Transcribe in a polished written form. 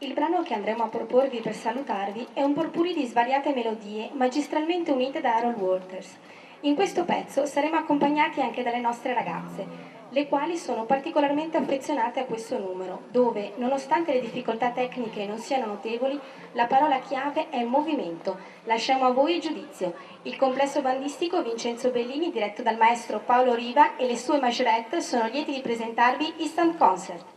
Il brano che andremo a proporvi per salutarvi è un potpourri di svariate melodie magistralmente unite da Harold Walters. In questo pezzo saremo accompagnati anche dalle nostre ragazze, le quali sono particolarmente affezionate a questo numero, dove, nonostante le difficoltà tecniche non siano notevoli, la parola chiave è movimento. Lasciamo a voi il giudizio. Il complesso bandistico Vincenzo Bellini, diretto dal maestro Paolo Riva, e le sue majorette sono lieti di presentarvi Instant Concert.